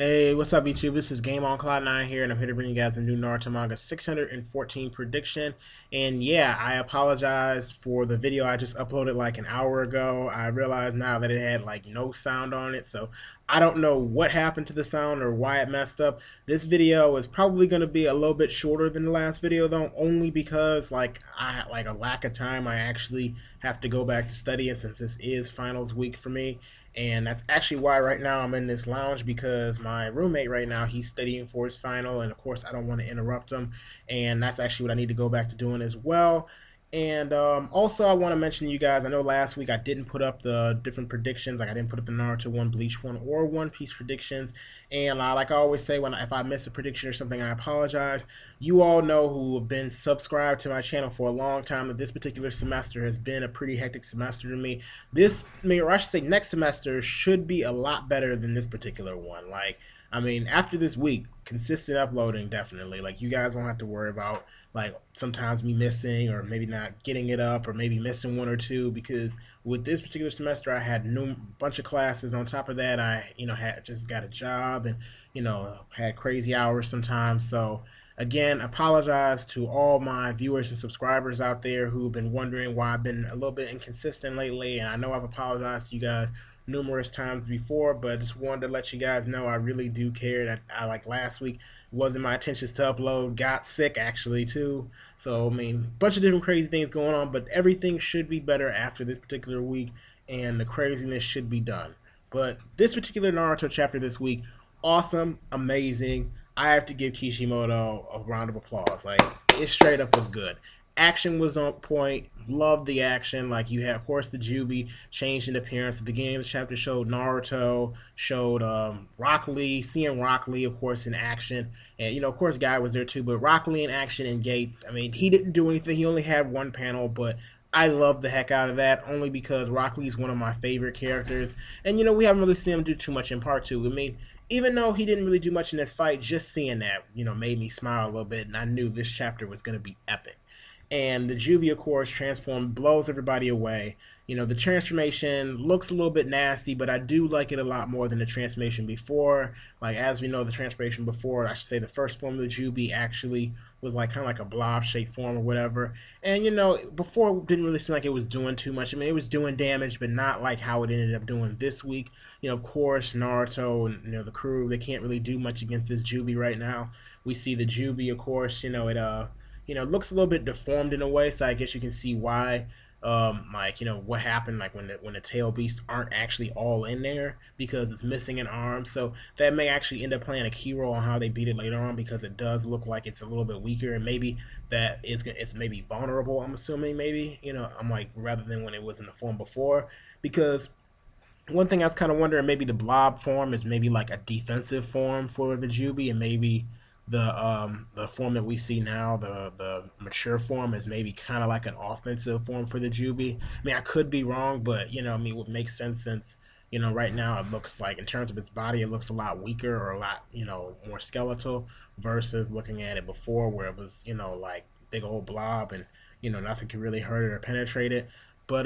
Hey, what's up, YouTube? This is Game on Cloud 9 here, and I'm here to bring you guys a new Naruto Manga 614 prediction. And yeah, I apologized for the video I just uploaded like an hour ago. I realized now that it had like no sound on it, so I don't know what happened to the sound or why it messed up. This video is probably going to be a little bit shorter than the last video, though, only because I like a lack of time. I actually have to go back to studying since this is finals week for me. And that's actually why right now I'm in this lounge, because my roommate right now, he's studying for his final, and of course I don't want to interrupt him, and that's actually what I need to go back to doing as well. And also, I want to mention to you guys, I know last week I didn't put up the different predictions, like I didn't put up the Naruto 1, Bleach 1, or One Piece predictions. And like I always say, if I miss a prediction or something, I apologize. You all know, who have been subscribed to my channel for a long time, that this particular semester has been a pretty hectic semester to me. Or I should say, next semester should be a lot better than this particular one. After this week, consistent uploading, definitely. Like, you guys won't have to worry about like sometimes me missing or maybe not getting it up or maybe missing one or two, because with this particular semester I had a bunch of classes. On top of that, I had just got a job and had crazy hours sometimes. So again, apologize to all my viewers and subscribers out there who've been wondering why I've been a little bit inconsistent lately, and I know I've apologized to you guys numerous times before, but I just wanted to let you guys know I really do care. That I like last week, it wasn't my intentions to upload, got sick actually too. So bunch of different crazy things going on, but everything should be better after this particular week, and the craziness should be done. But this particular Naruto chapter this week, awesome, amazing. I have to give Kishimoto a round of applause. Like, it straight up was good. Action was on point. Loved the action. Like, you had, of course, the Jubi changed in appearance. The beginning of the chapter showed Naruto, showed Rock Lee, seeing Rock Lee, of course, in action. And, of course, Guy was there too, but Rock Lee in action and Gates, he didn't do anything. He only had one panel, but I love the heck out of that, only because Rock Lee is one of my favorite characters. And, we haven't really seen him do too much in part two. Even though he didn't really do much in this fight, just seeing that, made me smile a little bit, and I knew this chapter was going to be epic. And the Jubi, of course, transformed, blows everybody away. The transformation looks a little bit nasty, but I do like it a lot more than the transformation before. Like, as we know, the transformation before, I should say the first form of the Jubi actually was like kind of like a blob-shaped form or whatever. And, before it didn't really seem like it was doing too much. It was doing damage, but not like how it ended up doing this week. Of course, Naruto and, the crew, they can't really do much against this Jubi right now. We see the Jubi, of course, looks a little bit deformed in a way, so I guess you can see why. What happened, like when the tail beasts aren't actually all in there because it's missing an arm. So that may actually end up playing a key role on how they beat it later on, because it does look like it's a little bit weaker, and maybe it's maybe vulnerable. I'm assuming, maybe, I'm like, rather than when it was in the form before, because one thing I was kind of wondering, maybe the blob form is maybe like a defensive form for the Jubi, and maybe the form that we see now, the mature form, is maybe kind of like an offensive form for the Jubi. I could be wrong, but it would make sense, since right now it looks like, in terms of its body, it looks a lot weaker, or a lot more skeletal, versus looking at it before, where it was like big old blob, and nothing could really hurt it or penetrate it. But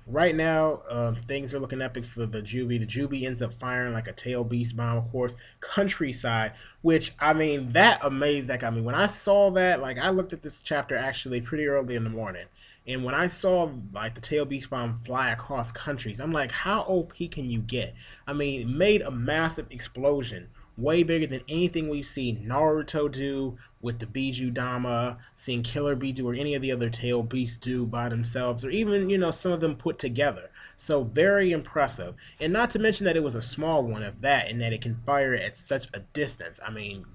right now, things are looking epic for the Jubi. The Jubi ends up firing like a tail beast bomb, of course, countryside, which, that amazed that got me. When I saw that, like, I looked at this chapter actually pretty early in the morning, and when I saw like the tail beast bomb fly across countries, I'm like, how OP can you get? It made a massive explosion, way bigger than anything we've seen Naruto do with the Biju Dama, seeing Killer Bee do, or any of the other tail beasts do by themselves, or even, some of them put together. So very impressive. And not to mention that it was a small one of that, and that it can fire at such a distance.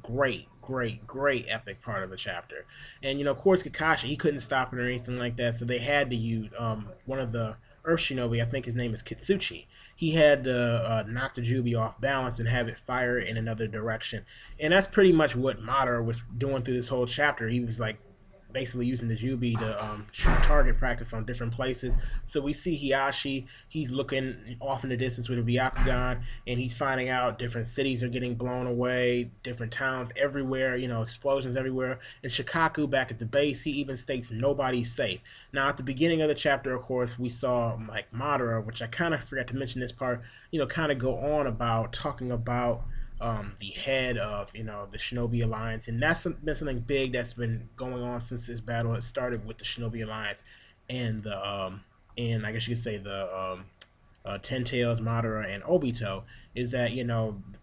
Great, great, great epic part of the chapter. And, of course, Kakashi, he couldn't stop it or anything like that, so they had to use one of the Earth Shinobi, I think his name is Kitsuchi. He had to knock the Jubi off balance and have it fire in another direction. And that's pretty much what Madara was doing through this whole chapter. He was like basically using the Jubi to target practice on different places. So we see Hiashi, he's looking off in the distance with a Byakugan, and he's finding out different cities are getting blown away, different towns everywhere, explosions everywhere. And Shikaku back at the base, he even states nobody's safe. Now, at the beginning of the chapter, of course, we saw like Madara, which I kind of forgot to mention this part, kind of go on about talking about the head of the Shinobi Alliance, and that's been something big that's been going on since this battle has started with the Shinobi Alliance and the and I guess you could say the Ten Tails, Madara, and Obito, is that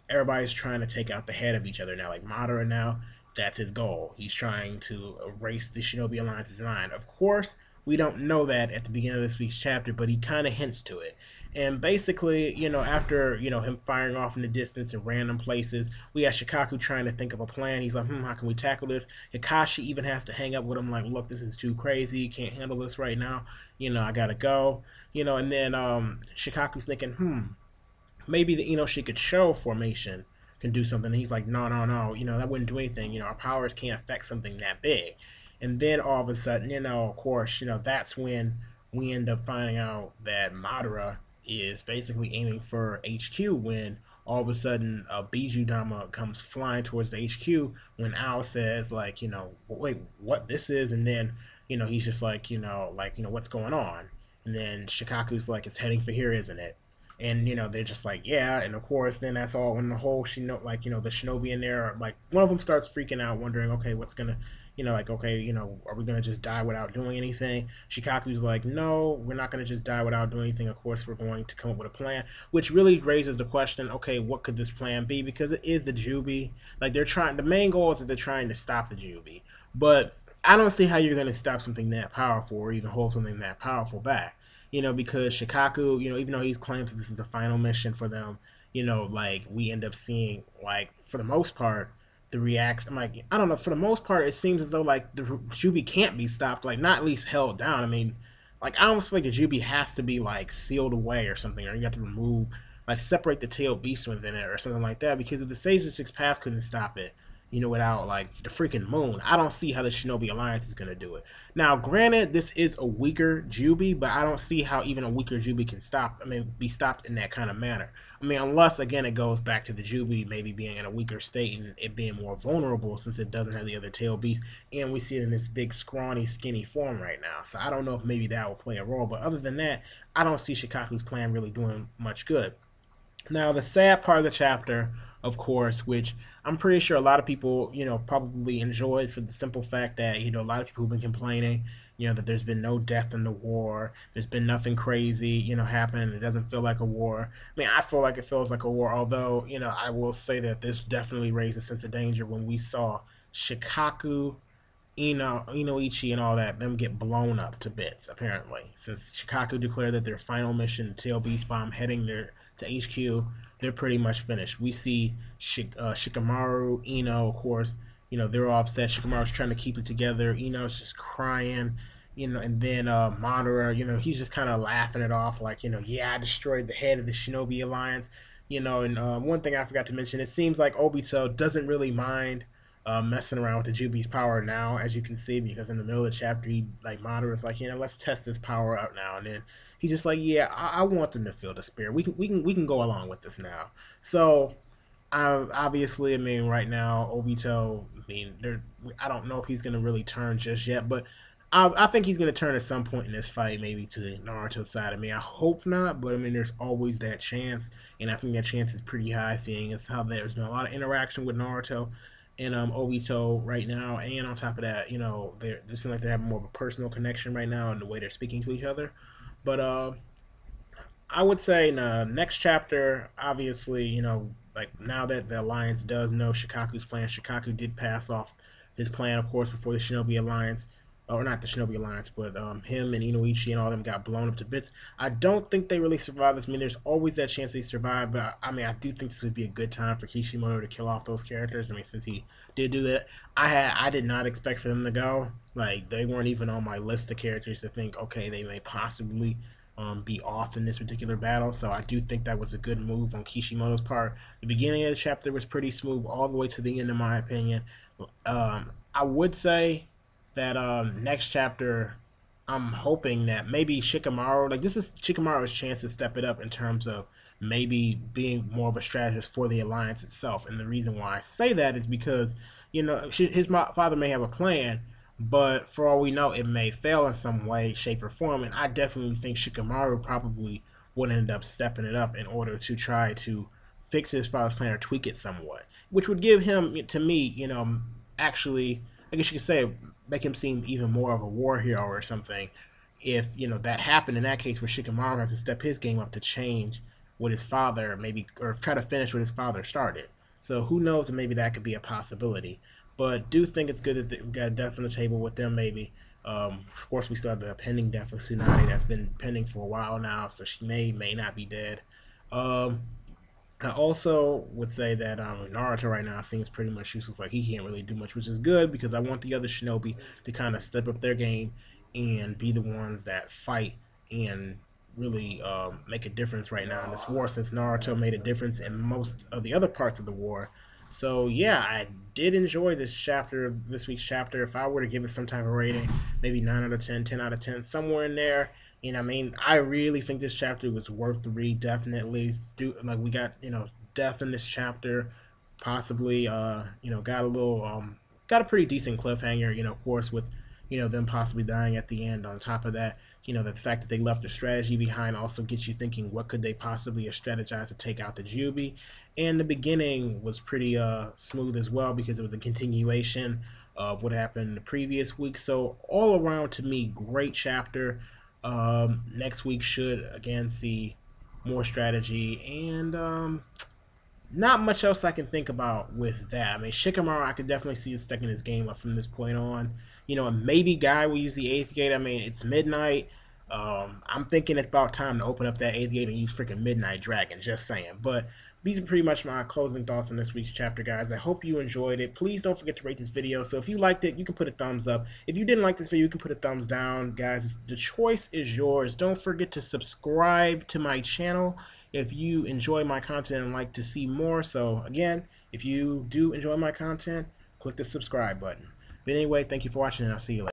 everybody's trying to take out the head of each other now. Like Madara now, that's his goal. He's trying to erase the Shinobi Alliance's line. Of course, we don't know that at the beginning of this week's chapter, but he kind of hints to it. And basically, after him firing off in the distance in random places, we have Shikaku trying to think of a plan. He's like, how can we tackle this? Kakashi even has to hang up with him, like, look, this is too crazy. Can't handle this right now. I gotta go. And then Shikaku's thinking, maybe the Inoichi could show formation can do something. And he's like, no, no, no, that wouldn't do anything. Our powers can't affect something that big. And then all of a sudden, of course, that's when we end up finding out that Madara is basically aiming for HQ when all of a sudden Biju Dama comes flying towards the HQ when Al says like, wait, what this is? And then, he's just like, what's going on? And then Shikaku's like, it's heading for here, isn't it? And they're just like, yeah. And of course, then that's all when the whole the Shinobi in there, like one of them starts freaking out, wondering, okay, what's gonna, like, okay, are we gonna just die without doing anything? Shikaku's like, no, we're not gonna just die without doing anything. Of course, we're going to come up with a plan, which really raises the question, okay, what could this plan be? Because it is the Jubi. Like the main goal is that they're trying to stop the Jubi, but I don't see how you're gonna stop something that powerful or even hold something that powerful back. Because Shikaku, even though he claims that this is the final mission for them, like we end up seeing, like, for the most part, the reaction. Like, I don't know, for the most part, it seems as though, like, the Jubi can't be stopped, like, not at least held down. I mean, like, I almost feel like the Jubi has to be, like, sealed away or something, or you have to remove, like, separate the tailed beast within it or something like that, because if the Sage of Six Paths couldn't stop it, without like the freaking moon, I don't see how the Shinobi Alliance is gonna do it. Now, granted, this is a weaker Jubi, but I don't see how even a weaker Jubi can be stopped in that kind of manner. I mean, unless again it goes back to the Jubi maybe being in a weaker state and it being more vulnerable since it doesn't have the other tail beast, and we see it in this big, scrawny, skinny form right now. So I don't know if maybe that will play a role, but other than that, I don't see Shikaku's plan really doing much good. Now, the sad part of the chapter, of course, which I'm pretty sure a lot of people, probably enjoyed for the simple fact that, a lot of people have been complaining, that there's been no death in the war. There's been nothing crazy, happening. It doesn't feel like a war. I mean, I feel like it feels like a war, although, I will say that this definitely raised a sense of danger when we saw Shikaku, Inoichi and all that, them get blown up to bits, apparently. Since Shikaku declared that their final mission, Tail Beast Bomb, heading to HQ, they're pretty much finished. We see Shikamaru, Ino, of course, they're all upset. Shikamaru's trying to keep it together. Ino's just crying, and then Madara, he's just kind of laughing it off, like, yeah, I destroyed the head of the Shinobi Alliance. And one thing I forgot to mention, it seems like Obito doesn't really mind messing around with the Jubi's power now, as you can see, because in the middle of the chapter, Madara's like, let's test this power out now, and then he's just like, yeah, I want them to feel the spirit. We can go along with this now. So, obviously, I mean, right now, Obito, I mean, I don't know if he's gonna really turn just yet, but I think he's gonna turn at some point in this fight, maybe to the Naruto side. I mean, I hope not, but I mean, there's always that chance, and I think that chance is pretty high, seeing as how there's been a lot of interaction with Naruto and Obito right now, and on top of that, they seem like they're having more of a personal connection right now in the way they're speaking to each other. But I would say in the next chapter, obviously, like now that the Alliance does know Shikaku's plan, Shikaku did pass off his plan, of course, before the Shinobi Alliance, or not the Shinobi Alliance, but him and Inoichi and all of them got blown up to bits. I don't think they really survived this. I mean, there's always that chance they survive, but I mean, I do think this would be a good time for Kishimoto to kill off those characters. I mean, since he did do that, I did not expect for them to go. Like, they weren't even on my list of characters to think, okay, they may possibly be off in this particular battle. So I do think that was a good move on Kishimoto's part. The beginning of the chapter was pretty smooth all the way to the end, in my opinion. I would say that next chapter, I'm hoping that maybe Shikamaru, like, this is Shikamaru's chance to step it up in terms of maybe being more of a strategist for the Alliance itself. And the reason why I say that is because, his father may have a plan, but for all we know, it may fail in some way, shape, or form. And I definitely think Shikamaru probably would end up stepping it up in order to try to fix his father's plan or tweak it somewhat, which would give him, to me, actually, I guess you could say, make him seem even more of a war hero or something. If that happened in that case, where Shikamaru has to step his game up to change what his father maybe, or try to finish what his father started. So who knows? Maybe that could be a possibility. But do think it's good that we got a death on the table with them. Maybe. Of course, we still have the pending death of Tsunade that's been pending for a while now, so she may not be dead. Um, I also would say that Naruto right now seems pretty much useless. Like he can't really do much, which is good because I want the other shinobi to kind of step up their game and be the ones that fight and really make a difference right now in this war. Since Naruto made a difference in most of the other parts of the war, so yeah, I did enjoy this chapter, this week's chapter. If I were to give it some type of rating, maybe 9 out of 10, 10 out of 10, somewhere in there. I mean, I really think this chapter was worth the read. Definitely, like we got death in this chapter, possibly. Got a little got a pretty decent cliffhanger. Of course, with them possibly dying at the end. On top of that, the fact that they left a strategy behind also gets you thinking, what could they possibly have strategized to take out the Juby? And the beginning was pretty smooth as well because it was a continuation of what happened the previous week. So all around, to me, great chapter. Next week should again see more strategy and not much else I can think about with that. I mean, Shikamaru, I could definitely see stepping his game up from this point on. And maybe Guy will use the eighth gate. I mean, it's midnight. I'm thinking it's about time to open up that eighth gate and use freaking Midnight Dragon. Just saying. But these are pretty much my closing thoughts on this week's chapter, guys. I hope you enjoyed it. Please don't forget to rate this video. So if you liked it, you can put a thumbs up. If you didn't like this video, you can put a thumbs down. Guys, the choice is yours. Don't forget to subscribe to my channel if you enjoy my content and like to see more. So again, if you do enjoy my content, click the subscribe button. But anyway, thank you for watching, and I'll see you later.